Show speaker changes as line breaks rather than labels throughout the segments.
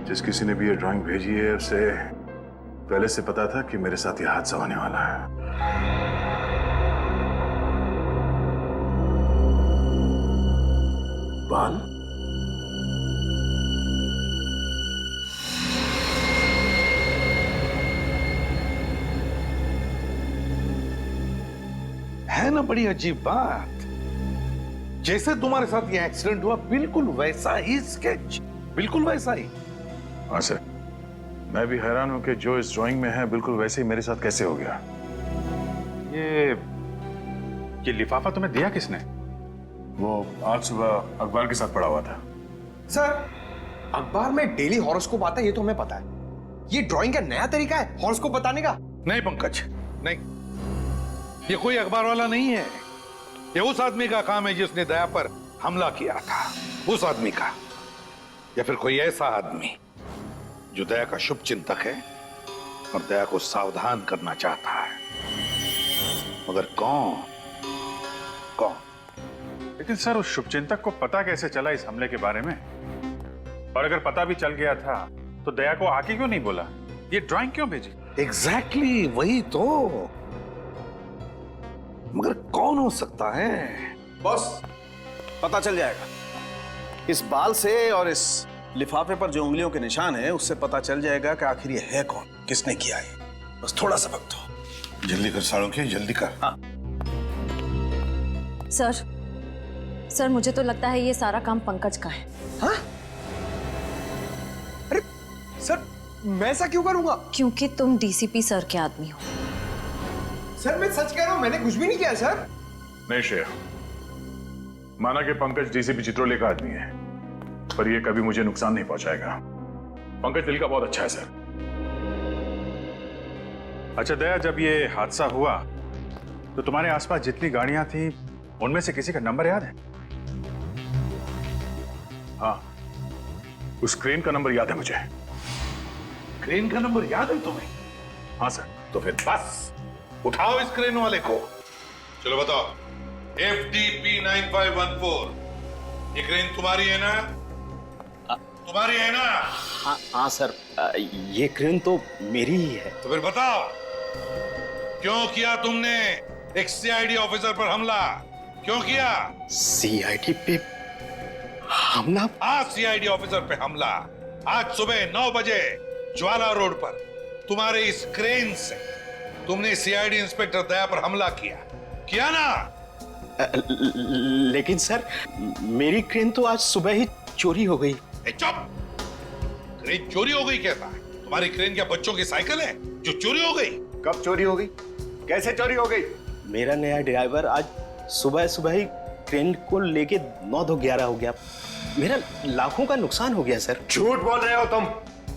जिस किसी ने भी ये ड्राइंग भेजी है उसे पहले से पता था कि मेरे साथ ये हादसा होने वाला है। बाल?
है ना बड़ी अजीब बात। जैसे तुम्हारे साथ ये एक्सीडेंट हुआ बिल्कुल वैसा ही स्केच, बिल्कुल वैसा ही।
हाँ सर, मैं भी हैरान हूं कि जो इस ड्राइंग में है बिल्कुल वैसे ही मेरे साथ कैसे हो गया।
ये लिफाफा तुम्हें दिया किसने?
वो आज सुबह अखबार के साथ पड़ा हुआ था।
सर, अखबार में डेली हॉरोस्कोप आता है, ये तो हमें पता है। ये ड्राइंग का नया तरीका है हॉरोस्कोप बताने का?
नहीं पंकज, नहीं, ये कोई अखबार वाला नहीं है। ये उस आदमी का काम है जिसने दया पर हमला किया था, उस आदमी का। या फिर कोई ऐसा आदमी जो दया का शुभ चिंतक है और दया को सावधान करना चाहता है, मगर कौन?
लेकिन सर, उस शुभचिंतक को पता कैसे चला इस हमले के बारे में? और अगर पता भी चल गया था तो दया को आके क्यों नहीं बोला? ये ड्राइंग क्यों भेजी?
एग्जैक्टली वही तो। मगर कौन हो सकता है?
बॉस, पता चल जाएगा। इस बाल से और इस लिफाफे पर जो उंगलियों के निशान है उससे पता चल जाएगा कि आखिर ये है कौन, किसने किया है। बस थोड़ा सा वक्त दो।
जल्दी कर सालों जल्दी कर।
हाँ।
सर मुझे तो लगता है ये सारा काम पंकज का है।
हाँ? अरे सर, मैं ऐसा क्यों करूंगा?
क्योंकि तुम डीसीपी सर के आदमी हो।
सर मैं सच कह रहा हूं, मैंने कुछ भी नहीं किया सर।
नहीं श्रेया, माना कि पंकज डीसीपी चित्रोले का आदमी है, पर ये कभी मुझे नुकसान नहीं पहुंचाएगा। पंकज दिल का बहुत अच्छा है सर।
अच्छा दया, जब ये हादसा हुआ तो तुम्हारे आसपास जितनी गाड़ियां थी उनमें से किसी का नंबर याद है?
हाँ, उस क्रेन का नंबर याद है मुझे।
क्रेन का नंबर याद है तुम्हें?
हाँ सर।
तो फिर बस उठाओ इस क्रेन वाले को। चलो बताओ, FDP 9514, ये क्रेन तुम्हारी है ना? तुम्हारी है ना?
हाँ सर, ये क्रेन तो मेरी ही है।
तो फिर बताओ, क्यों किया तुमने एक CID ऑफिसर पर हमला? क्यों किया?
CID पे हमला?
हाँ, CID ऑफिसर पे हमला आज सुबह 9 बजे ज्वाला रोड पर तुम्हारे इस क्रेन से तुमने CID इंस्पेक्टर दया पर हमला किया ना?
लेकिन सर, मेरी क्रेन तो आज सुबह ही चोरी हो गई।
चुप! क्रेन चोरी हो गई कैसा? तुम्हारी क्रेन क्या बच्चों की साइकिल है जो चोरी हो गई?
कब चोरी हो गई? कैसे चोरी हो गई? मेरा नया ड्राइवर आज सुबह सुबह ही क्रेन को लेके 9-11 हो गया। मेरा लाखों का नुकसान हो गया सर।
झूठ बोल रहे हो तुम।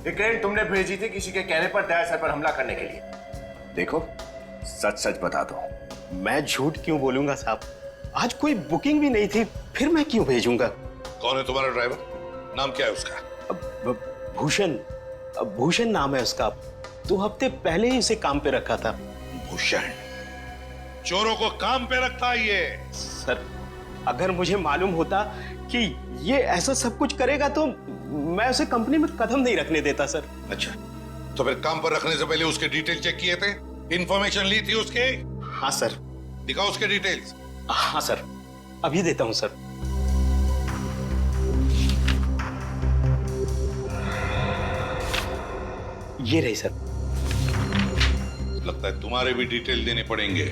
ये क्रेन तुमने भेजी थी किसी के कहने पर दया सर पर हमला करने के लिए। देखो, सच सच बता दो।
मैं झूठ क्यों बोलूंगा साहब? आज कोई बुकिंग भी नहीं थी, फिर मैं क्यों भेजूंगा?
कौन है तुम्हारा ड्राइवर? नाम क्या है उसका?
भूषण, भूषण नाम है उसका। 2 हफ्ते पहले ही उसे काम पे रखा था।
भूषण चोरों को काम पे रखता है ये?
सर, अगर मुझे मालूम होता कि ये ऐसा सब कुछ करेगा तो मैं उसे कंपनी में कदम नहीं रखने देता सर।
अच्छा, तो फिर काम पर रखने से पहले उसके डिटेल चेक किए थे? इंफॉर्मेशन ली थी उसके?
हाँ सर।
दिखाओ उसके डिटेल्स।
हाँ सर, अभी देता हूँ सर। ये रही सर।
लगता है तुम्हारे भी डिटेल देने पड़ेंगे।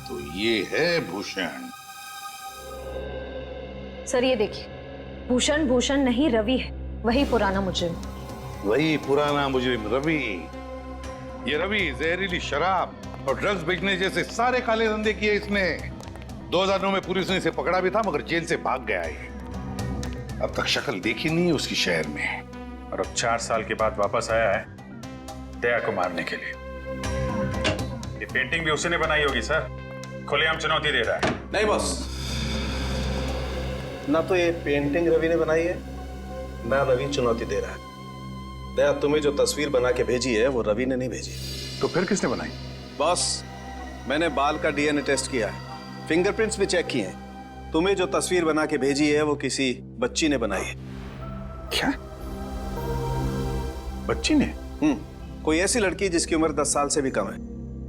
तो ये है भूषण।
सर ये देखिए, भूषण नहीं रवि है, वही पुराना मुजरिम।
वही पुराना मुजरिम रवि। ये रवि जहरीली शराब और ड्रग्स बेचने जैसे सारे काले धंधे किए इसने। 2009 में पुलिस ने इसे पकड़ा भी था, मगर जेल से भाग गया है। अब तक शक्ल देखी नहीं उसकी शहर में,
और अब 4 साल के बाद वापस आया है दया को मारने के लिए। ये पेंटिंग भी उसी ने बनाई होगी सर, खुलेआम चुनौती दे रहा है।
नहीं बॉस, ना तो ये पेंटिंग रवि ने बनाई है, ना रवि चुनौती दे रहा है। दया तुम्हें जो तस्वीर बना के भेजी है वो रवि ने नहीं भेजी।
तो फिर किसने बनाई?
बॉस, मैंने बाल का DNA टेस्ट किया है, फिंगरप्रिंट्स भी चेक किए हैं।
तुम्हें जो तस्वीर बना के भेजी है वो किसी बच्ची ने बनाई है।
क्या? बच्ची ने?
कोई ऐसी लड़की जिसकी उम्र 10 साल से भी कम है।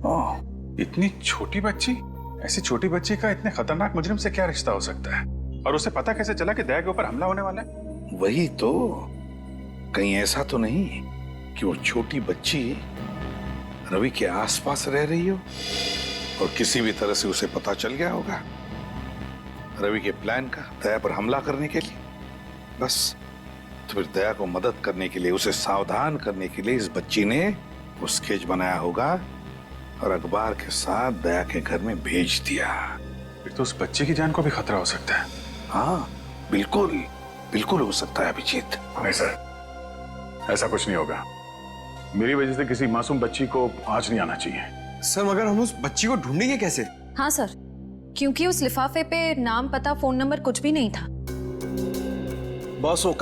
ओह, इतनी छोटी बच्ची? ऐसी छोटी बच्ची का इतने खतरनाक मुजरिम से क्या रिश्ता हो सकता है? और उसे पता कैसे चला कि दया के ऊपर हमला होने वाला है?
वही तो, कहीं ऐसा तो नहीं कि वो छोटी बच्ची रवि के आसपास रह रही हो और किसी भी तरह से उसे पता चल गया होगा रवि के प्लान का दया पर हमला करने के लिए। बस तो फिर दया को मदद करने के लिए, उसे सावधान करने के लिए इस बच्ची ने वो स्केच बनाया होगा और अखबार के साथ दया के घर में भेज दिया।
फिर तो उस बच्चे की जान को भी खतरा हो सकता है।
हाँ बिल्कुल, बिल्कुल हो सकता है अभिजीत।
नहीं सर, ऐसा कुछ नहीं होगा। मेरी वजह से किसी मासूम बच्ची को आज नहीं आना चाहिए।
सर मगर हम उस बच्ची को ढूंढेंगे कैसे?
हाँ सर, क्योंकि उस लिफाफे पे नाम, पता, फोन नंबर कुछ भी नहीं था।
बॉस, वो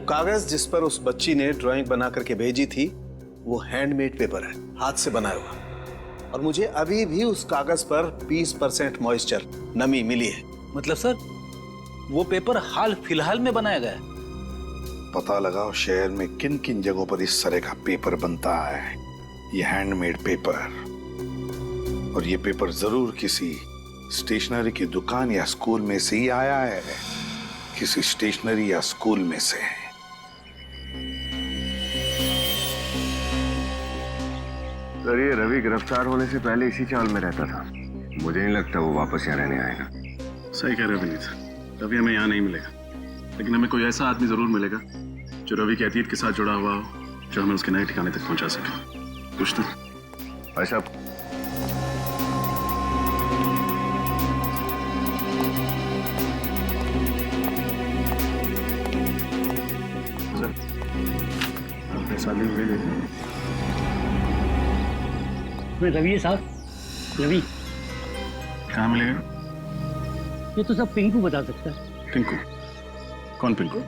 कागज जिस पर उस बच्ची ने ड्राइंग बना करके भेजी थी वो हैंडमेड पेपर है, हाथ से बनाया हुआ। और मुझे अभी भी उस कागज पर 20% मॉइस्चर, नमी मिली है।
मतलब सर, वो पेपर हाल फिलहाल में बनाया गया है?
पता लगाओ शहर में किन किन जगहों पर इस तरह का पेपर बनता है, ये हैंडमेड पेपर। और ये पेपर जरूर किसी स्टेशनरी की दुकान या स्कूल में से ही आया है, किसी स्टेशनरी या स्कूल में से।
सर ये रवि गिरफ्तार होने से पहले इसी चाल में रहता था। मुझे नहीं लगता वो वापस यहाँ रहने आएगा।
सही कह रहे हो विनीत, रवि हमें यहाँ नहीं मिलेगा, लेकिन हमें कोई ऐसा आदमी जरूर मिलेगा जो रवि के अतीत के साथ जुड़ा हुआ हो, जो हमें उसके नए ठिकाने तक पहुंचा सके। कुछ तो
भाई साहब,
रवि है साहब, रवि।
कहाँ मिलेगा?
ये तो सब पिंकू बता सकता है।
पिंकू? कौन पिंकू?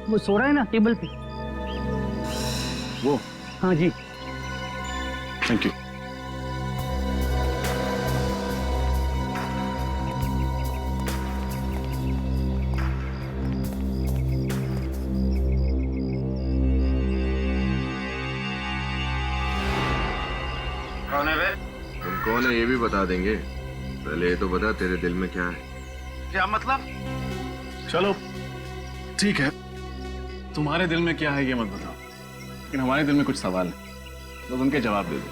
वो सो रहा है ना टेबल पे।
वो?
हाँ जी।
Thank you.
कौन है बे?
तुम कौन है ये भी बता देंगे, पहले ये तो बता तेरे दिल में क्या है।
क्या मतलब?
चलो ठीक है, तुम्हारे दिल में क्या है ये मत बताओ, लेकिन हमारे दिल में कुछ सवाल है, तो उनके जवाब दे दो।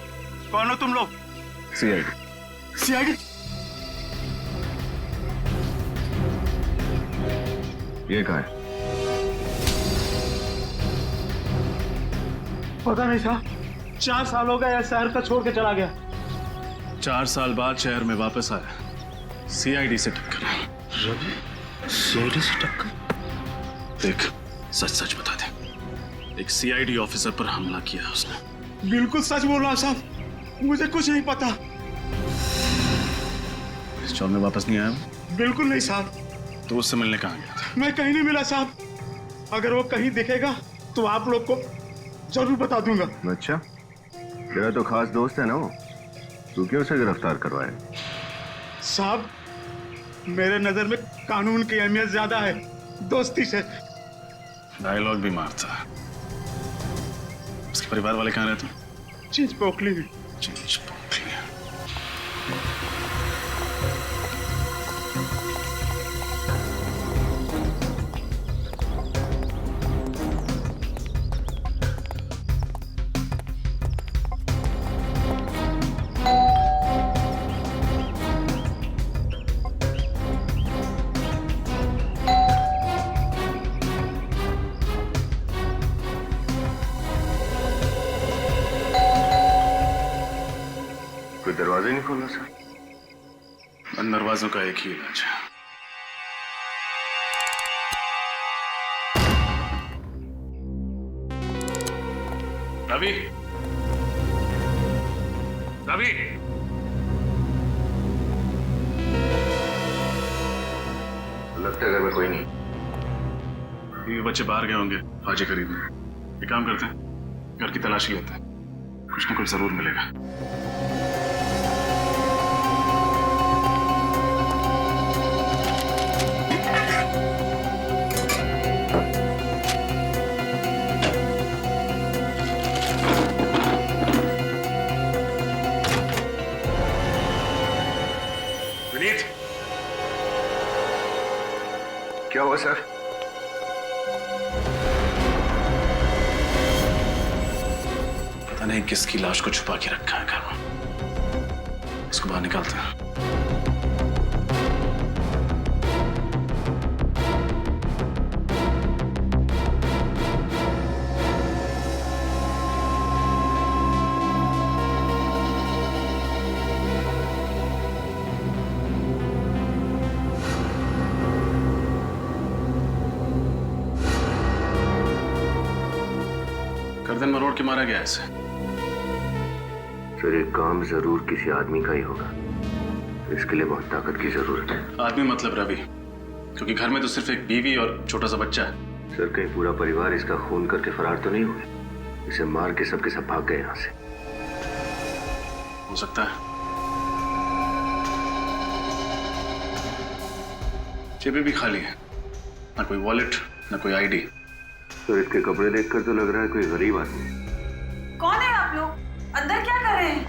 कौन हो तुम लोग?
सीआईडी। सीआईडी?
ये कहाँ है?
पता नहीं साहब, 4 साल हो गए शहर का छोड़ के चला गया।
4 साल बाद शहर में वापस आया, सीआईडी से टक्कर।
रवि सीआईडी से टक्कर?
देख, सच सच बता दे, एक सीआईडी ऑफिसर पर हमला किया है उसने।
बिल्कुल सच बोल रहा साहब, मुझे कुछ नहीं पता।
इस चौर में वापस नहीं आया वो?
बिल्कुल नहीं साहब।
तो उससे मिलने कहाँ गया था?
मैं कहीं नहीं मिला साहब, अगर वो कहीं दिखेगा तो आप लोग को जरूर बता दूंगा।
अच्छा, तेरा तो खास दोस्त है ना वो, तू क्यों उसे गिरफ्तार करवाया?
साहब मेरे नजर में कानून की अहमियत ज्यादा है दोस्ती से।
डायलॉग भी मारता है। उसके परिवार वाले कहाँ रहते हैं?
चीज पोखली में।
चीज पोखली।
कोई दरवाजा ही नहीं खोला सर।
बंद दरवाजों का एक ही इलाज है। रवि, रवि,
लगता है घर में कोई नहीं।
ये बच्चे बाहर गए होंगे भाजी खरीदने। एक काम करते हैं, घर की तलाशी लेते हैं, कुछ ना कुछ जरूर मिलेगा।
विनीत,
क्या हुआ सर?
पता नहीं किसकी लाश को छुपा के रखा है घर में। इसको बाहर निकालते हैं। गर्दन मरोड़ के मारा गया है इसे।
सर ये काम जरूर किसी आदमी का ही होगा, इसके लिए बहुत ताकत की जरूरत है।
आदमी मतलब रवि, क्योंकि घर में तो सिर्फ एक बीवी और छोटा सा बच्चा है।
सर कहीं पूरा परिवार इसका खून करके फरार तो नहीं हुए? इसे मार के सबके सब भाग गए यहाँ से।
हो सकता है। जेबें भी खाली है, ना कोई वॉलेट ना कोई आईडी।
सर इसके कपड़े देखकर तो लग रहा है कोई गरीब आदमी।
कौन है आप लोग? अंदर क्या कर रहे हैं?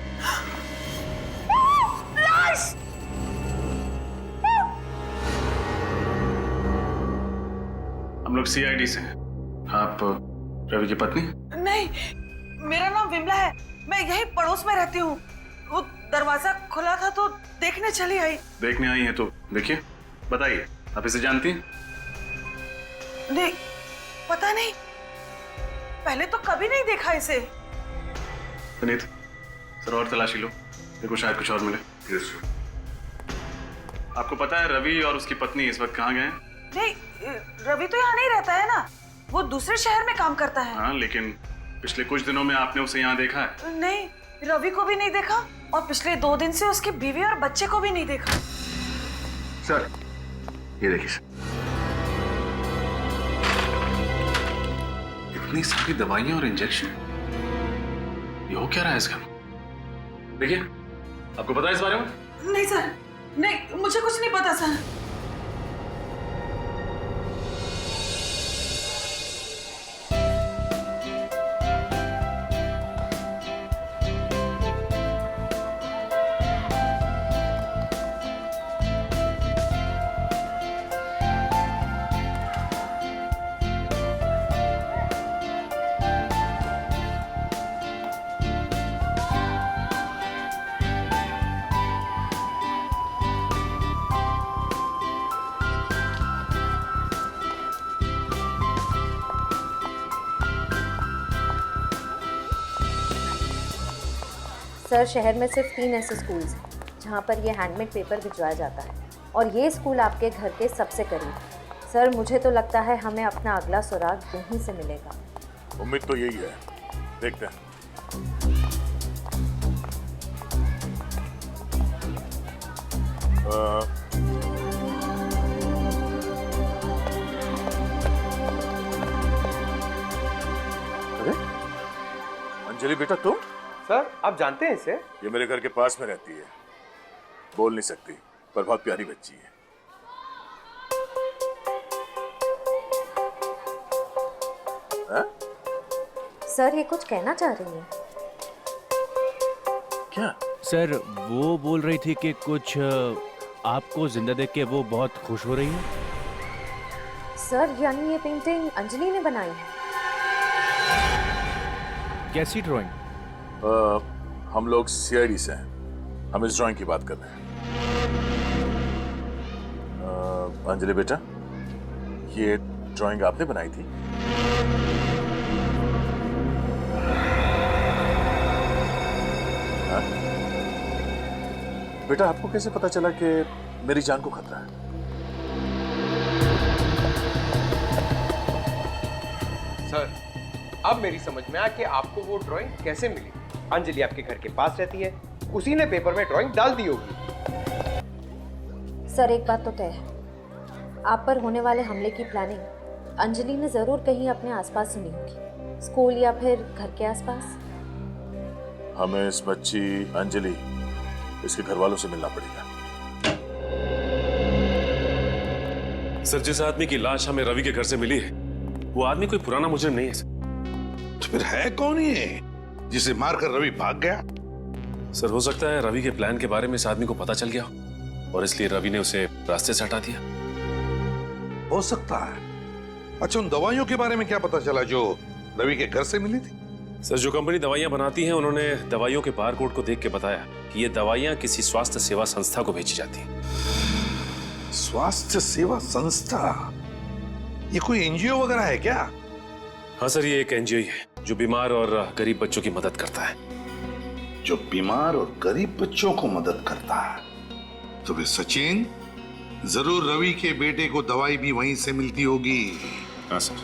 लाश!
हम लोग सीआईडी से हैं। आप रवि की पत्नी?
नहीं, मेरा नाम विमला है। मैं यही पड़ोस में रहती हूँ। वो दरवाजा खुला था तो देखने चली आई।
देखने आई हैं तो देखिए, बताइए आप इसे जानती हैं?
नहीं, पता नहीं, पहले तो कभी नहीं देखा इसे।
विनीत, सर और तलाशी लो, देखो शायद कुछ और मिले। आपको पता है रवि और उसकी पत्नी इस वक्त कहाँ गए हैं?
नहीं, रवि तो यहाँ नहीं रहता है ना, वो दूसरे शहर में काम करता है।
हाँ, लेकिन पिछले कुछ दिनों में आपने उसे यहाँ देखा है?
नहीं, रवि को भी नहीं देखा और पिछले 2 दिन से उसकी बीवी और बच्चे को भी नहीं देखा।
सर ये देखिए सर,
इतनी सारी दवाइयां और इंजेक्शन, ये हो क्या रहा है इसका? देखिए, आपको पता है इस बारे में?
नहीं सर, नहीं, मुझे कुछ नहीं पता सर।
सर शहर में सिर्फ 3 ऐसे स्कूल्स हैं जहाँ पर ये हैंडमेड पेपर भिजवाया जाता है और ये स्कूल आपके घर के सबसे करीब है। सर मुझे तो लगता है हमें अपना अगला सुराग यहीं से मिलेगा।
उम्मीद तो यही है, देखते हैं। अरे अंजलि बेटा तुम?
सर आप जानते हैं इसे?
ये मेरे घर के पास में रहती है, बोल नहीं सकती पर बहुत प्यारी बच्ची है। हा?
सर ये कुछ कहना चाह रही है।
क्या?
सर वो बोल रही थी कि कुछ आपको जिंदा देख के वो बहुत खुश हो रही है।
सर यानी ये पेंटिंग अंजलि ने बनाई है?
कैसी ड्राइंग?
हम लोग सीआईडी से हैं, हम इस ड्राइंग की बात कर रहे हैं। अंजलि बेटा, ये ड्राइंग आपने बनाई थी? हाँ? बेटा आपको कैसे पता चला कि मेरी जान को खतरा है?
सर अब मेरी समझ में आया कि आपको वो ड्राइंग कैसे मिली। अंजलि आपके घर के पास रहती है, उसी ने पेपर में ड्राइंग डाल दी होगी।
सर एक बात तो तय है, आप पर होने वाले हमले की प्लानिंग अंजलि ने जरूर कहीं अपने आसपास सुनी होगी, स्कूल या फिर घर के आसपास।
हमें इस बच्ची अंजलि, इसके घर वालों से मिलना पड़ेगा।
सर जिस आदमी की लाश हमें रवि के घर से मिली है, वो आदमी कोई पुराना मुजरिम नहीं है सर।
तो फिर है कौन ये जिसे मारकर रवि भाग गया?
सर हो सकता है रवि के प्लान के बारे में इस आदमी को पता चल गया हो। और इसलिए रवि ने उसे रास्ते से हटा दिया।
हो सकता है। अच्छा, उन दवाइयों के बारे में क्या पता चला जो रवि के घर से मिली थी?
सर, जो कंपनी दवाइयां बनाती है उन्होंने दवाइयों के बारकोड को देख के बताया कि ये दवाइयां किसी स्वास्थ्य सेवा संस्था को भेजी जाती हैं।
स्वास्थ्य सेवा संस्था? ये कोई एनजीओ वगैरह है क्या?
हाँ सर, ये एक एनजीओ है जो बीमार और गरीब बच्चों की मदद करता है।
जो बीमार और गरीब बच्चों को मदद करता है। तो वे सचिन, जरूर रवि के बेटे को दवाई भी वहीं से मिलती होगी।
हाँ सर।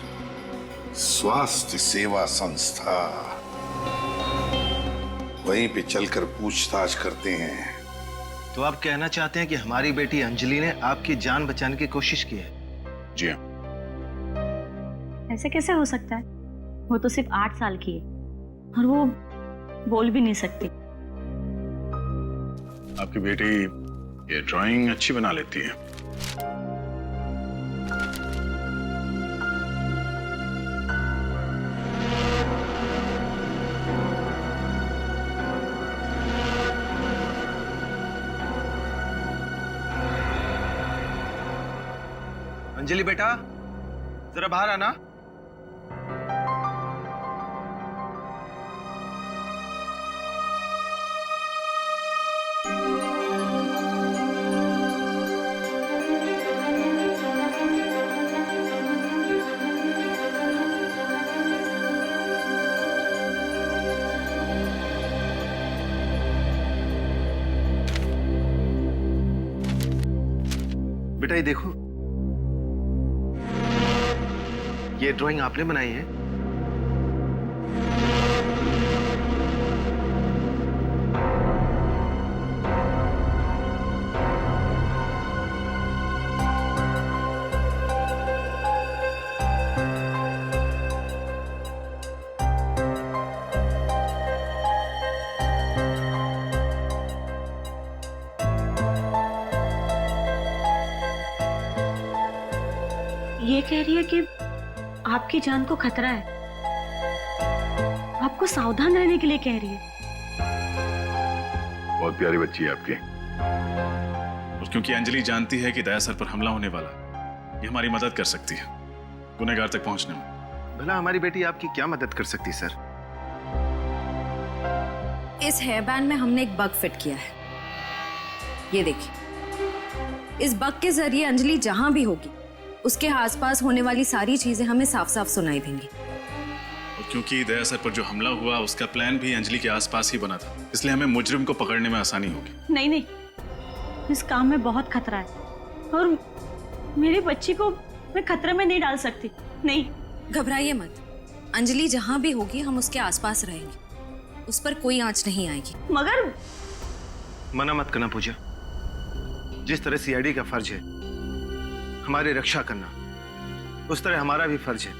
स्वास्थ्य सेवा संस्था, वहीं पे चलकर पूछताछ करते हैं।
तो आप कहना चाहते हैं कि हमारी बेटी अंजलि ने आपकी जान बचाने की कोशिश की है?
जी हाँ।
ऐसे कैसे हो सकता है? वो तो सिर्फ 8 साल की है और वो बोल भी नहीं सकती।
आपकी बेटी ये ड्राइंग अच्छी बना लेती है।
अंजलि बेटा, जरा बाहर आना। बेटा ये देखो, ये ड्राइंग आपने बनाई है?
ये कह रही है कि आपकी जान को खतरा है, आपको सावधान रहने के लिए कह रही है।
बहुत प्यारी बच्ची है आपकी।
और क्योंकि अंजलि जानती है कि दया सर पर हमला होने वाला है, ये हमारी मदद कर सकती है गुनहगार तक पहुंचने में।
भला हमारी बेटी आपकी क्या मदद कर सकती सर?
इस हेयर बैंड में हमने एक बग फिट किया है। ये देखिए, इस बग के जरिए अंजलि जहां भी होगी उसके आसपास होने वाली सारी चीजें हमें साफ साफ सुनाई देंगी।
और क्योंकि दया सर पर जो हमला हुआ उसका प्लान भी अंजलि के आसपास ही बना था, इसलिए हमें मुजरिम को पकड़ने में आसानी होगी।
नहीं नहीं, इस काम में बहुत खतरा है और मेरी बच्ची को मैं खतरे में नहीं डाल सकती। नहीं,
घबराइए मत, अंजलि जहां भी होगी हम उसके आसपास रहेंगे, उस पर कोई आंच नहीं आएगी।
मगर
मना मत करना पूजा। जिस तरह सीआईडी का फर्ज है हमारी रक्षा करना, उस तरह हमारा भी फर्ज है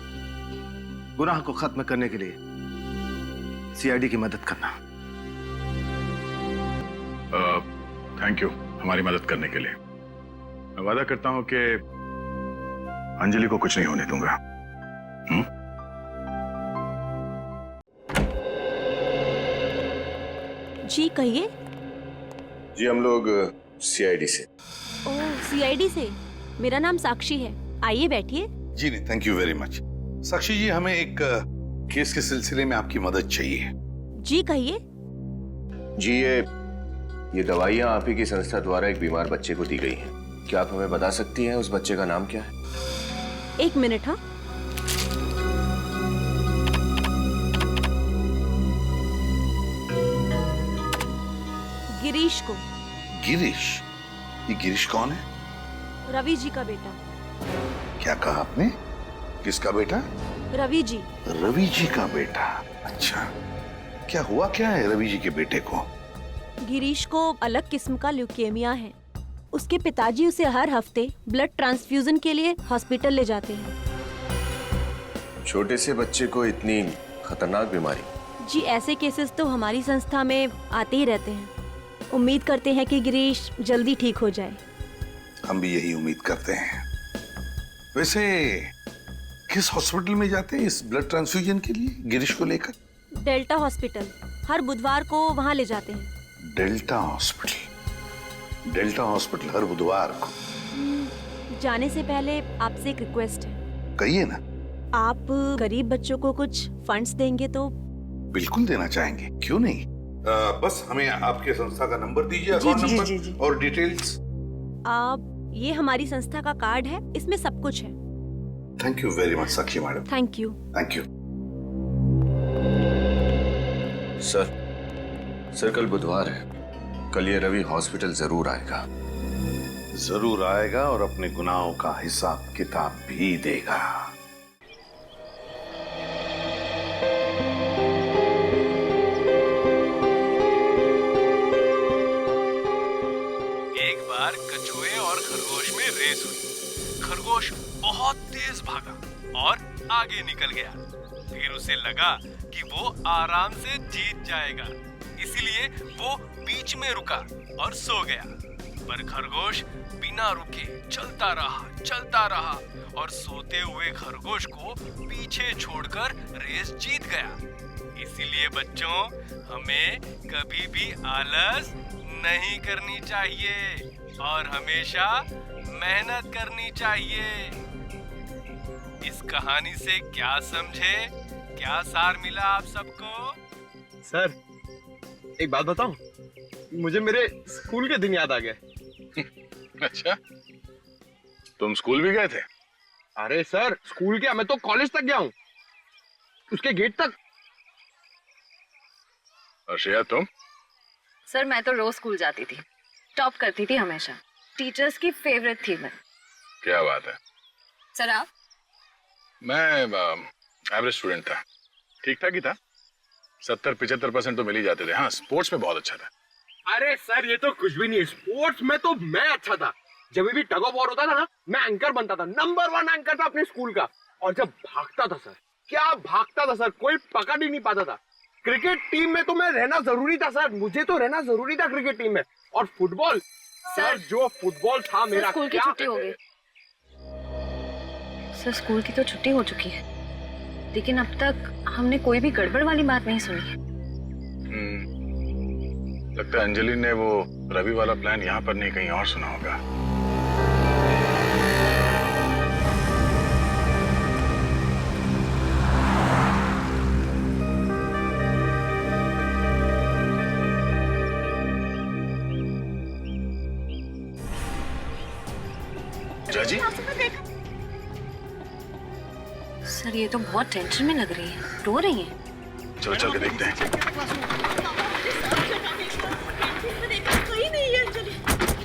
गुनाह को खत्म करने के लिए सीआईडी की मदद करना।
थैंक यू हमारी मदद करने के लिए। मैं वादा करता हूं कि अंजलि को कुछ नहीं होने दूंगा।
जी कहिए।
जी हम लोग सीआईडी से।
ओह, सीआईडी से। मेरा नाम साक्षी है, आइए बैठिए।
जी नहीं, थैंक यू वेरी मच। साक्षी जी, हमें एक केस के सिलसिले में आपकी मदद चाहिए।
जी कहिए।
जी ये दवाइयाँ आप ही की संस्था द्वारा एक बीमार बच्चे को दी गई हैं। क्या आप हमें बता सकती हैं उस बच्चे का नाम क्या है?
1 मिनट। हाँ, गिरीश को।
गिरीश? ये गिरीश कौन है?
रवि जी का बेटा।
क्या कहा आपने? किसका बेटा?
रवि जी।
रवि जी का बेटा? अच्छा, क्या हुआ क्या है रवि जी के बेटे को?
गिरीश को अलग किस्म का ल्यूकेमिया है। उसके पिताजी उसे हर हफ्ते ब्लड ट्रांसफ्यूजन के लिए हॉस्पिटल ले जाते हैं।
छोटे से बच्चे को इतनी खतरनाक बीमारी?
जी, ऐसे केसेस तो हमारी संस्था में आते ही रहते हैं। उम्मीद करते हैं कि गिरीश जल्दी ठीक हो जाए।
हम भी यही उम्मीद करते हैं। वैसे किस हॉस्पिटल में जाते हैं इस ब्लड ट्रांसफ्यूजन के लिए गिरीश को लेकर?
डेल्टा हॉस्पिटल, हर बुधवार को वहां ले जाते हैं।
Delta hospital? डेल्टा हॉस्पिटल हर बुधवार को।
जाने से पहले आपसे एक रिक्वेस्ट है।
कहिए ना।
आप गरीब बच्चों को कुछ फंड्स देंगे तो?
बिल्कुल देना चाहेंगे, क्यों नहीं। बस हमें आपके संस्था का नंबर दीजिए, अकाउंट नंबर और डिटेल्स।
ये हमारी संस्था का कार्ड है, इसमें सब कुछ है।
Thank you very much Sakshi madam.
Thank you.
Thank you.
Sir कल बुधवार है, कल ये रवि हॉस्पिटल जरूर आएगा।
जरूर आएगा और अपने गुनाहों का हिसाब किताब भी देगा।
एक बार कछुए और खरगोश में रेस हुई। खरगोश बहुत तेज भागा और आगे निकल गया। फिर उसे लगा कि वो आराम से जीत जाएगा, इसलिए वो बीच में रुका और सो गया। पर खरगोश बिना रुके चलता रहा और सोते हुए खरगोश को पीछे छोड़कर रेस जीत गया। इसीलिए बच्चों, हमें कभी भी आलस नहीं करनी चाहिए और हमेशा मेहनत करनी चाहिए। इस कहानी से क्या समझे, क्या सार मिला आप सबको?
सर एक बात बताऊं, मुझे मेरे स्कूल के दिन याद आ गए।
अच्छा, तुम स्कूल भी गए थे?
अरे सर, स्कूल क्या, मैं तो कॉलेज तक गया हूँ, उसके गेट तक।
और श्रेया तुम?
सर मैं तो रोज स्कूल जाती थी, टॉप करती थी हमेशा, टीचर्स की फेवरेट थी मैं।
क्या बात है।
सर आप?
मैं एवरेज स्टूडेंट था, ठीक ठाक ही था, 70-75% तो मिल ही जाते थे। हाँ, स्पोर्ट्स में बहुत अच्छा था।
अरे सर ये तो कुछ भी नहीं है, स्पोर्ट्स में तो मैं अच्छा था। जब भी टग ऑफ वॉर होता था ना, मैं एंकर बनता था, नंबर 1 एंकर था अपने स्कूल का। और जब भागता था सर, क्या भागता था सर, कोई पकड़ ही नहीं पाता था। क्रिकेट टीम में तो मैं रहना जरूरी था सर, मुझे तो रहना जरूरी था क्रिकेट टीम में। और फुटबॉल सर, जो फुटबॉल था मेरा।
स्कूल की छुट्टी हो गई सर, स्कूल की तो छुट्टी हो चुकी है, लेकिन अब तक हमने कोई भी गड़बड़ वाली बात नहीं सुनी।
लगता है अंजलि ने वो रवि वाला प्लान यहाँ पर नहीं कहीं और सुना होगा। जी
सर ये तो बहुत टेंशन में लग रही है, रो रही है।
चलो चल के देखते हैं।
कहीं नहीं है अंजलि,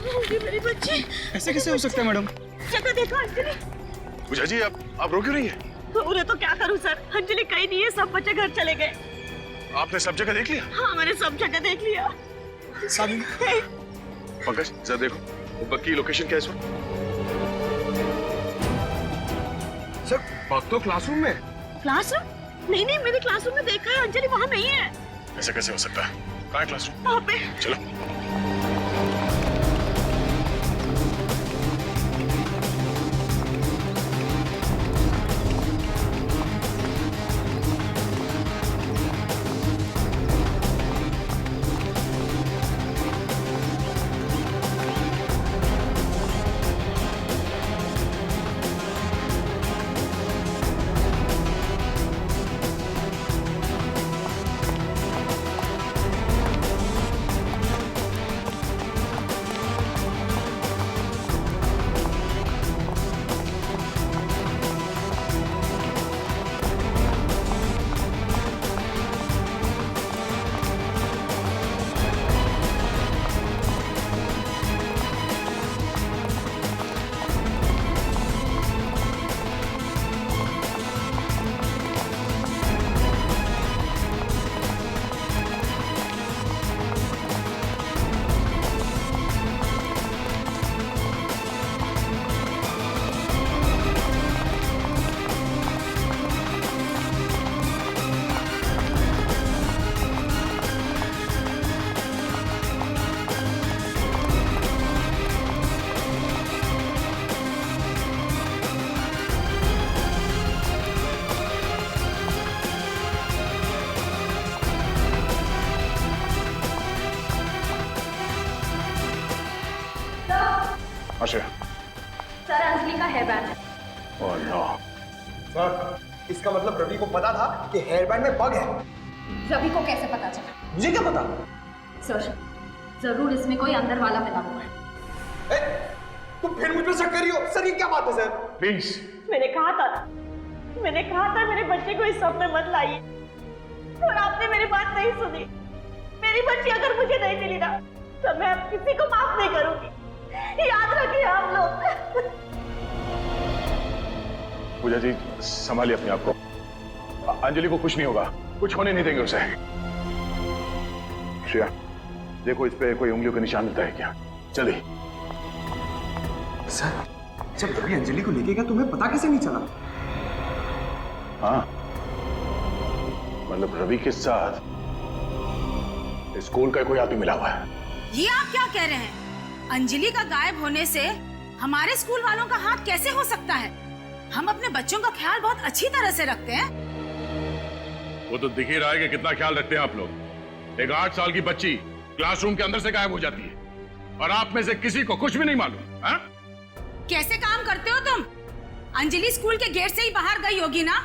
होगी मेरी बच्ची।
ऐसे कैसे हो सकता है मैडम?
जगह देखो अंजलि।
पूजा जी आप रो क्यों रही है?
उन्हें तो क्या करूं सर, अंजलि कहीं नहीं है, सब बच्चे घर चले गए।
आपने सब जगह देख लिया?
हाँ मैंने सब जगह देख लिया।
पंकज जरा देखो, वो बग की लोकेशन क्या है इस वक्त?
सर बग तो क्लासरूम में।
क्लासरूम? नहीं नहीं, मैंने क्लासरूम में देखा है, अंजलि वहाँ नहीं है।
ऐसा कैसे हो सकता है? कहाँ है क्लासरूम?
वहाँ पे।
चलो। आश्रय।
सर अंजलि का हेयर बैंड है।
Oh no.
सर इसका मतलब रवि को पता था कि हेयर बैंड में बग है।
रवि को कैसे पता चला?
मुझे क्या पता?
सर जरूर इसमें कोई अंदर वाला मिला हुआ है।
तुम फिर मुझ पर शक कर रही हो? सर ये क्या बात है सर?
प्लीज।
मैंने कहा था मेरे बच्चे को इस सब में मत लाइए, और आपने मेरी बात नहीं सुनी। मेरी बच्ची अगर मुझे नहीं मिली ना तो मैं अब किसी को माफ नहीं करूंगी, याद रखिए आप लोग।
पूजा जी संभालिए अपने आप को। अंजलि को कुछ नहीं होगा, कुछ होने नहीं देंगे उसे। श्रेया देखो इस पे कोई उंगलियों का निशान मिलता है क्या? जल्दी।
सर जब रवि अंजलि को लेके गया तुम्हें पता कैसे नहीं चला?
हाँ मतलब रवि के साथ स्कूल का कोई आदमी मिला हुआ है।
ये आप क्या कह रहे हैं? अंजलि का गायब होने से हमारे स्कूल वालों का हाथ कैसे हो सकता है? हम अपने बच्चों का ख्याल बहुत अच्छी तरह से रखते हैं।
वो तो दिख ही रहा है कि कितना ख्याल रखते हैं आप लोग। एक 8 साल की बच्ची क्लासरूम के अंदर से गायब हो जाती है और आप में से किसी को कुछ भी नहीं मालूम। हाँ?
कैसे काम करते हो तुम? अंजलि स्कूल के गेट से ही बाहर गई होगी ना,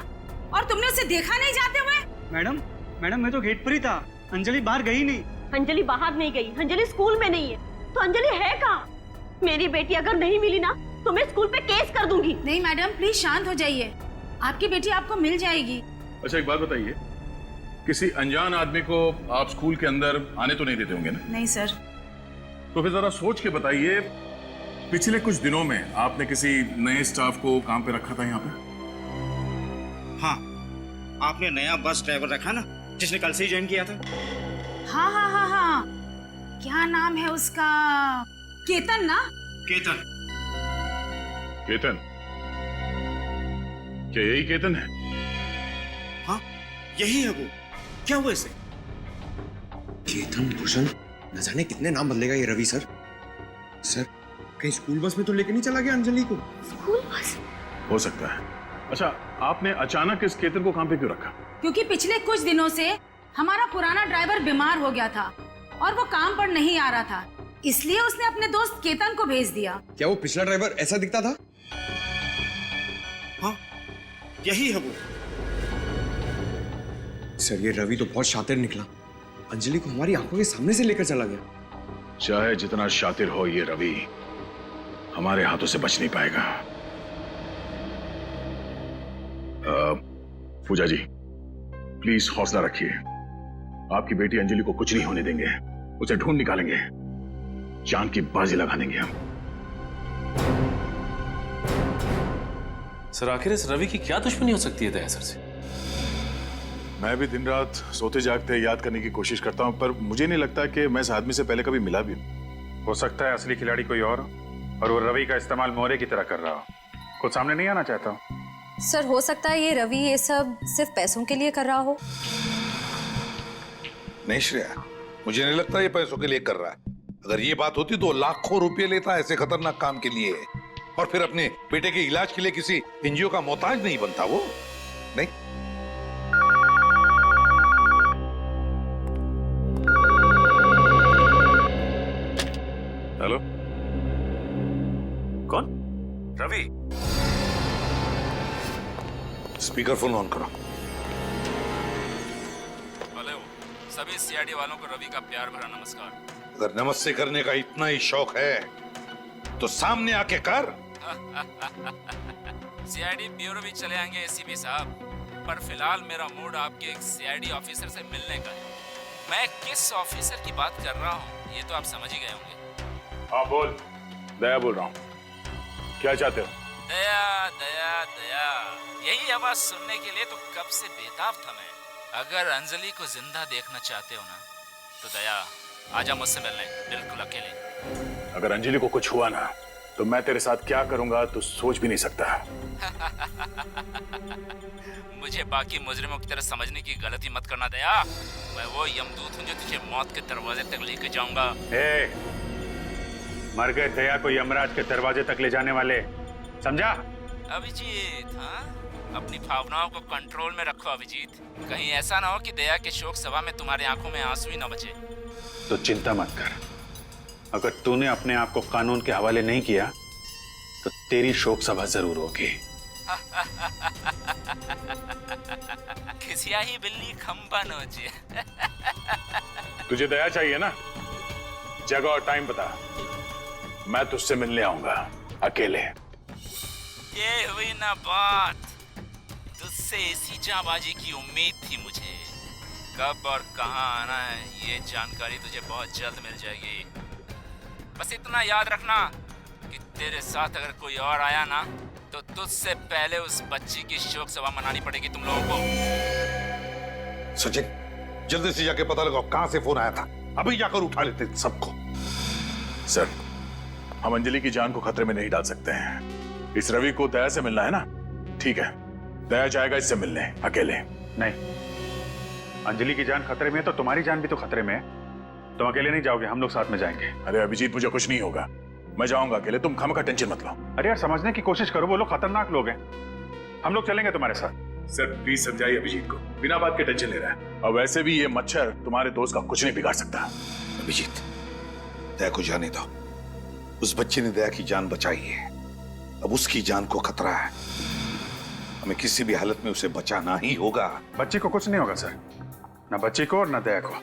और तुमने उसे देखा नहीं जाते हुए?
मैडम मैं तो गेट पर ही था, अंजलि बाहर गई नहीं।
अंजलि बाहर नहीं गई, अंजलि स्कूल में नहीं है, तो अंजलि है कहाँ? मेरी बेटी अगर नहीं मिली ना तो मैं स्कूल पे केस कर दूंगी।
नहीं मैडम प्लीज शांत हो जाइए, आपकी बेटी आपको मिल जाएगी।
अच्छा एक बात बताइए, किसी अनजान आदमी को आप स्कूल के अंदर आने तो नहीं देते होंगे ना?
नहीं सर।
तो फिर जरा सोच के बताइए, पिछले कुछ दिनों में आपने किसी नए स्टाफ को काम पे रखा था यहाँ पे?
हाँ, आपने नया बस ड्राइवर रखा ना, जिसने कल से ही ज्वाइन किया था।
हाँ, क्या नाम है उसका? केतन ना?
केतन।
केतन? क्या यही केतन है?
हाँ यही है वो। क्या हुआ इसे?
केतन भूषण, न जाने कितने नाम बदलेगा ये रवि सर। सर कहीं स्कूल बस में तो लेके नहीं चला गया अंजलि को?
School bus?
हो सकता है। अच्छा आपने अचानक इस केतन को काम पे क्यों रखा?
क्योंकि पिछले कुछ दिनों से हमारा पुराना ड्राइवर बीमार हो गया था और वो काम पर नहीं आ रहा था, इसलिए उसने अपने दोस्त केतन को भेज दिया।
क्या वो पिछला ड्राइवर ऐसा दिखता था?
हाँ यही है वो।
सर ये रवि तो बहुत शातिर निकला, अंजलि को हमारी आंखों के सामने से लेकर चला गया।
चाहे जितना शातिर हो ये रवि, हमारे हाथों से बच नहीं पाएगा। पूजा जी प्लीज हौसला रखिए, आपकी बेटी अंजलि को कुछ नहीं होने देंगे, उसे ढूंढ निकालेंगे, जान की बाजी लगा देंगे हम।
सर आखिर इस रवि की क्या दुश्मनी हो सकती है दया सर से?
मैं भी दिन रात सोते जागते याद करने की कोशिश करता हूं, पर मुझे नहीं लगता कि मैं इस आदमी से पहले कभी मिला भी हूं।
हो सकता है असली खिलाड़ी कोई और वो रवि का इस्तेमाल मोहरे की तरह कर रहा हो, कुछ सामने नहीं आना चाहता हूं।
सर हो सकता है ये रवि ये सब सिर्फ पैसों के लिए कर रहा हो।
नहीं श्रेया, मुझे नहीं लगता ये पैसों के लिए कर रहा है। अगर ये बात होती तो लाखों रुपए लेता ऐसे खतरनाक काम के लिए, और फिर अपने बेटे के इलाज के लिए किसी एनजीओ का मोहताज नहीं बनता वो। नहीं।
हेलो,
कौन?
रवि, स्पीकर फोन ऑन करो।
हेलो, सभी सीआईडी वालों को रवि का प्यार भरा नमस्कार।
अगर नमस्ते करने का इतना ही शौक है तो सामने आके कर।
सीआईडी ब्यूरो भी चले आएंगे एसीपी साहब, पर फिलहाल मेरा मूड आपके एक सीआईडी ऑफिसर से मिलने का है। मैं किस ऑफिसर की बात कर रहा हूँ ये तो आप समझ ही गए होंगे।
हाँ बोल। दया बोल रहा हूँ, क्या चाहते हो?
दया दया दया, यही आवाज सुनने के लिए तो कब से बेताब था मैं। अगर अंजलि को जिंदा देखना चाहते हो ना तो दया आजा मुझसे मिलने, बिल्कुल अकेले।
अगर अंजलि को कुछ हुआ ना तो मैं तेरे साथ क्या करूंगा तो सोच भी नहीं सकता।
मुझे बाकी मुजरिमों की तरह समझने की गलती मत करना दया। मैं वो यमदूत हूँ जो तुझे मौत के दरवाजे तक लेके जाऊंगा।
मर गए दया को यमराज के दरवाजे तक ले जाने वाले, समझा?
अभिजीत, हाँ, अपनी भावनाओं को कंट्रोल में रखो अभिजीत। कहीं ऐसा ना हो कि दया के शोक सभा में तुम्हारी आंखों में आंसू ही ना बचे।
तो चिंता मत कर, अगर तूने अपने आप को कानून के हवाले नहीं किया तो तेरी शोक सभा जरूर होगी।
खिसिया ही बिल्ली खंबा नोचे।
तुझे दया चाहिए ना? जगह और टाइम बता, मैं तुझसे मिलने आऊंगा अकेले।
ये हुई ना बात, तुझसे इसी जाबाजी की उम्मीद थी मुझे। कब और कहां आना है ये जानकारी तुझे बहुत जल्द मिल जाएगी। बस इतना याद रखना कि तेरे साथ अगर कोई और आया ना तो तुझसे पहले उस बच्ची की शोक सभा मनानी पड़ेगी तुम लोगों को।
सचिन, जल्दी से जाके पता लगाओ कहां से फोन आया था। अभी जाकर उठा लेते सबको।
सर, हम अंजलि की जान को खतरे में नहीं डाल सकते हैं। इस रवि को दया से मिलना है ना? ठीक है, दया जाएगा इससे मिलने अकेले।
नहीं, अंजलि की जान खतरे में है तो तुम्हारी जान भी तो खतरे में है। तुम अकेले नहीं जाओगे, हम लोग साथ में जाएंगे।
अरे अभिजीत, मुझे कुछ नहीं होगा, मैं जाऊंगा अकेले, तुम खामखा टेंशन मत लो।
अरे यार, समझने की कोशिश करो, वो लोग खतरनाक लोग हैं। हम लोग चलेंगे तुम्हारे साथ।
सर प्लीज समझाइए अभिजीत को, बिना बात के टेंशन ले रहा है। और वैसे भी ये मच्छर तुम्हारे दोस्त का कुछ नहीं बिगाड़ सकता।
अभिजीत, दया को जाने दो। उस बच्चे ने दया की जान बचाई है, अब उसकी जान को खतरा है। हमें किसी भी हालत में उसे बचाना ही होगा।
बच्ची को कुछ नहीं होगा सर, ना बच्ची को और ना दया को।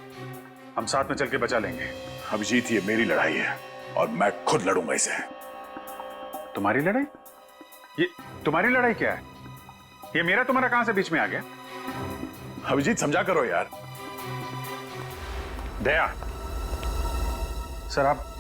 हम साथ में चल के बचा लेंगे।
अभिजीत, ये मेरी लड़ाई है और मैं खुद लड़ूंगा इसे।
तुम्हारी लड़ाई? ये तुम्हारी लड़ाई क्या है? ये मेरा तुम्हारा कहां से बीच में आ गया?
अभिजीत समझा करो यार।
दया, सर आप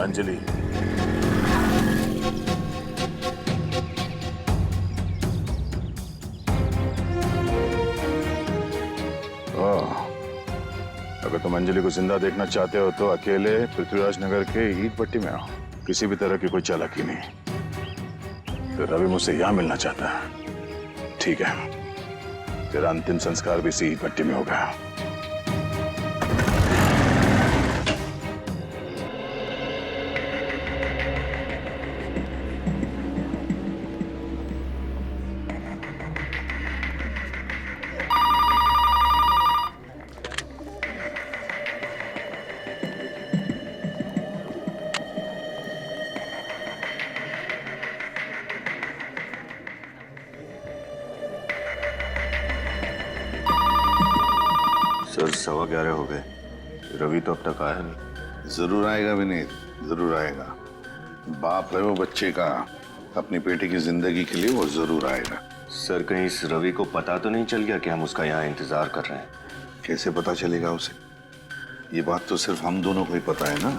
अंजलि, अगर तुम अंजलि को जिंदा देखना चाहते हो तो अकेले पृथ्वीराज नगर के ईट भट्टी में आओ। किसी भी तरह की कोई चालाकी नहीं। तो रवि मुझसे यहां मिलना चाहता है, ठीक है, तेरा अंतिम संस्कार भी इसी ईट भट्टी में होगा।
सर 11:15 हो गए, रवि तो अब तक आया नहीं।
जरूर आएगा विनीत, जरूर आएगा। बाप है वो बच्चे का, अपनी बेटी की जिंदगी के लिए वो जरूर आएगा।
सर कहीं इस रवि को पता तो नहीं चल गया कि हम उसका यहाँ इंतजार कर रहे हैं?
कैसे पता चलेगा उसे? ये बात तो सिर्फ हम दोनों को ही पता है ना।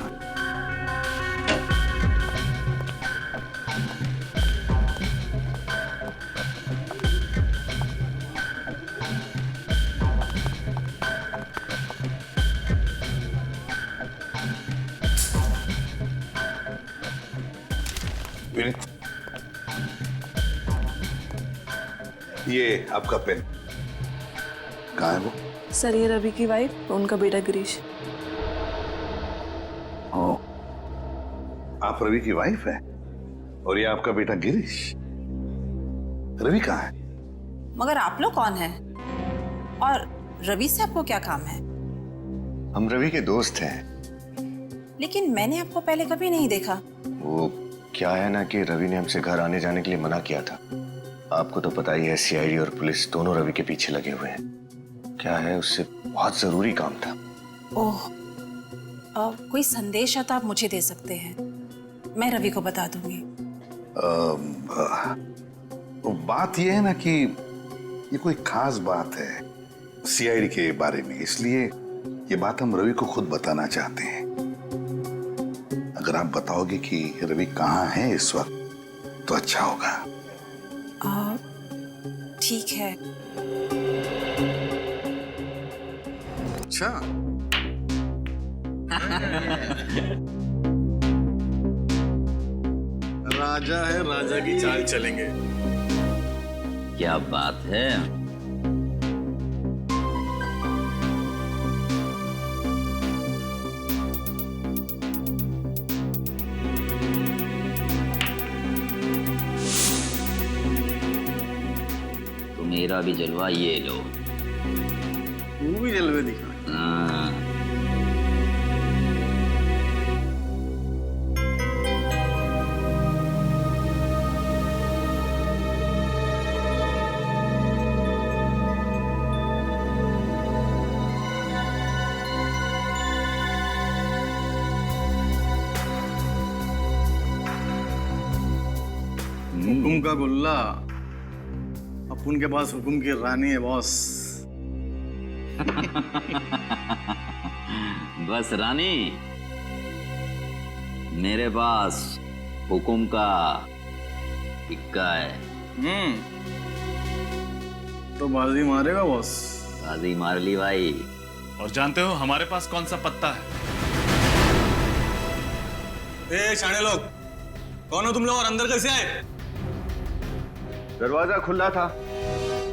विनीत, ये आपका पेन। कहाँ है वो?
सर ये रवि की वाइफ, उनका बेटा गिरीश।
ओ, आप रवि की वाइफ है और ये आपका बेटा गिरीश। रवि कहाँ है?
मगर आप लोग कौन हैं? और रवि से आपको क्या काम है?
हम रवि के दोस्त हैं।
लेकिन मैंने आपको पहले कभी नहीं देखा।
वो क्या है ना कि रवि ने हमसे घर आने जाने के लिए मना किया था। आपको तो पता ही है, सीआईडी और पुलिस दोनों रवि के पीछे लगे हुए हैं। क्या है, उससे बहुत जरूरी काम था।
ओह, कोई संदेश है तो आप मुझे दे सकते हैं, मैं रवि को बता दूंगी।
बात यह है ना कि ये कोई खास बात है सीआईडी के बारे में, इसलिए ये बात हम रवि को खुद बताना चाहते हैं। अगर आप बताओगे कि रवि कहाँ है इस वक्त तो अच्छा होगा।
ठीक है।
अच्छा
राजा है, राजा की चाल चलेंगे।
क्या बात है। तो मेरा भी जलवा ये लो।
तू भी जलवे दिखा।
हाँ।
हुकुम का गुल्ला, अपन के पास हुकुम की रानी है बॉस।
बस रानी, मेरे पास हुकुम का इक्का है।
तो बाजी मारेगा बॉस?
बाजी मार ली भाई।
और जानते हो हमारे पास कौन सा पत्ता है?
ए शाणे लोग, कौन हो तुम लोग और अंदर कैसे आए?
दरवाजा खुला था,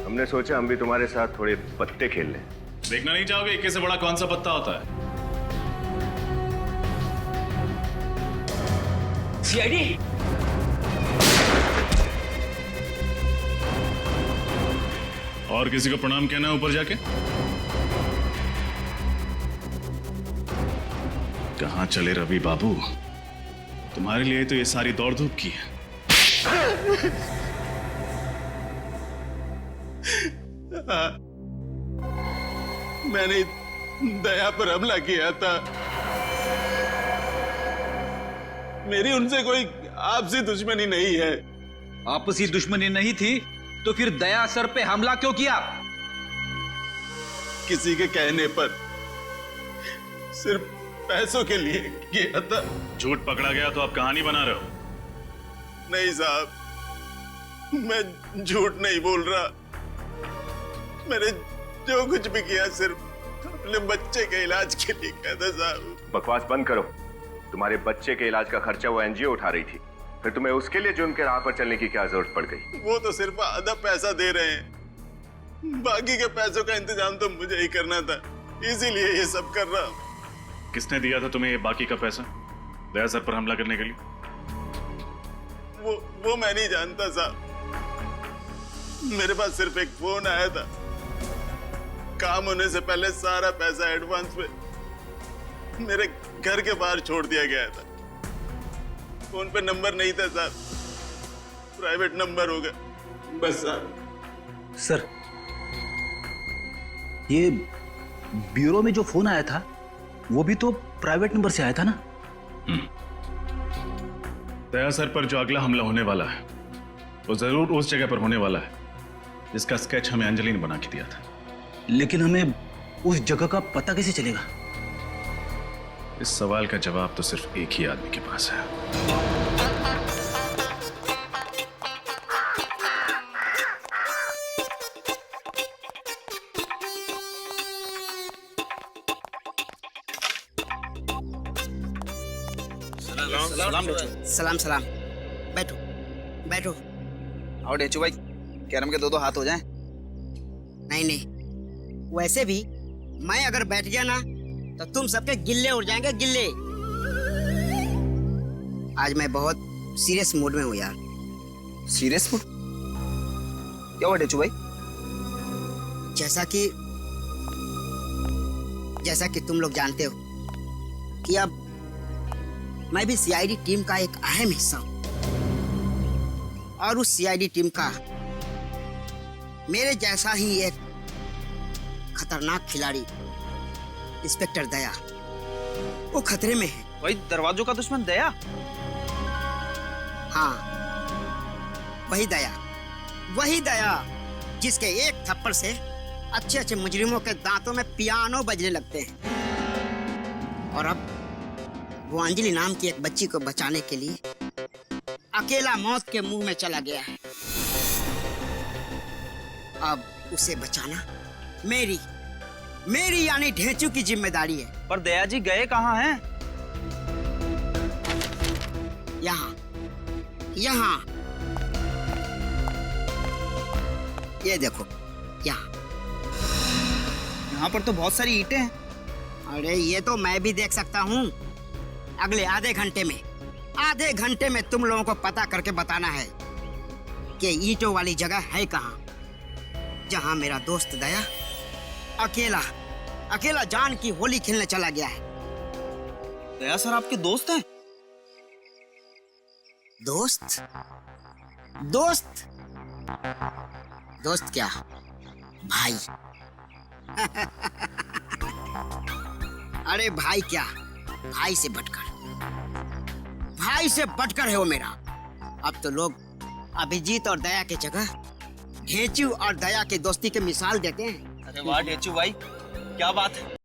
हमने सोचा हम भी तुम्हारे साथ थोड़े पत्ते खेल लें।
देखना नहीं चाहोगे इक्के से बड़ा कौन सा पत्ता होता है?
सीआईडी।
और किसी को प्रणाम कहना है ऊपर जाके? कहां चले रवि बाबू? तुम्हारे लिए तो ये सारी दौड़ धूप की है।
मैंने दया पर हमला किया था। मेरी उनसे कोई आपसी दुश्मनी नहीं है।
आपसी दुश्मनी नहीं थी तो फिर दया सर पे हमला क्यों किया?
किसी के कहने पर, सिर्फ पैसों के लिए किया था।
झूठ पकड़ा गया तो आप कहानी बना रहे हो?
नहीं साहब, मैं झूठ नहीं बोल रहा। मैंने जो कुछ भी किया सिर्फ अपने बच्चे के इलाज के लिए किया था साहब।
बकवास बंद करो। तुम्हारे बच्चे के इलाज का खर्चा वो एनजीओ उठा रही थी, फिर तुम्हें उसके लिए जुर्म के राह पर चलने की क्या जरूरत पड़ गई?
वो तो सिर्फ आधा पैसा दे रहे हैं, बाकी के पैसों का इंतजाम तो मुझे ही करना था, इसीलिए ये सब कर रहा हूं।
किसने दिया था तुम्हें ये बाकी का पैसा दया सर पर हमला करने के लिए?
वो मैं नहीं जानता साहब। मेरे पास सिर्फ एक फोन आया था। काम होने से पहले सारा पैसा एडवांस में मेरे घर के बाहर छोड़ दिया गया था। फोन पे नंबर नहीं था साहब, प्राइवेट नंबर होगा बस साहब।
सर, ये ब्यूरो में जो फोन आया था वो भी तो प्राइवेट नंबर से आया था ना?
दया सर पर जो अगला हमला होने वाला है वो जरूर उस जगह पर होने वाला है जिसका स्केच हमें अंजलि ने बना के दिया था।
लेकिन हमें उस जगह का पता कैसे चलेगा?
इस सवाल का जवाब तो सिर्फ एक ही आदमी के पास है।
सलाम सलाम। बैठो बैठो।
और डेचू भाई, कैरम के दो हाथ हो जाएं।
नहीं नहीं, वैसे भी मैं अगर बैठ गया ना तो तुम सबके गिल्ले उड़ जाएंगे, गिल्ले। आज मैं बहुत सीरियस मूड में हूँ यार।
Serious mood? क्या हुआ डेचू भाई?
जैसा कि तुम लोग जानते हो कि अब मैं भी सीआईडी टीम का एक अहम हिस्सा हूं, और उस सीआईडी टीम का मेरे जैसा ही एक खतरनाक खिलाड़ी इंस्पेक्टर दया, वो खतरे में है।
वही दरवाजों का दुश्मन दया?
हाँ, वही दया जिसके एक थप्पड़ से अच्छे अच्छे मुजरिमों के दांतों में पियानो बजने लगते हैं। और अब वो अंजलि नाम की एक बच्ची को बचाने के लिए अकेला मौत के मुंह में चला गया है। अब उसे बचाना मेरी यानी ढेंचू की जिम्मेदारी है।
पर दया जी गए कहाँ हैं?
यहाँ, ये देखो यहाँ।
यहाँ पर तो बहुत सारी ईंटें हैं।
अरे ये तो मैं भी देख सकता हूँ। अगले आधे घंटे में तुम लोगों को पता करके बताना है कि ईंटों वाली जगह है कहाँ, जहाँ मेरा दोस्त दया अकेला जान की होली खेलने चला गया है।
दया सर आपके दोस्त हैं?
दोस्त क्या भाई? अरे भाई क्या, भाई से बढ़कर है वो मेरा। अब तो लोग अभिजीत और दया की जगह ढेंचू और दया की दोस्ती की मिसाल देते हैं।
अरे वाह ढेंचू भाई, क्या बात है।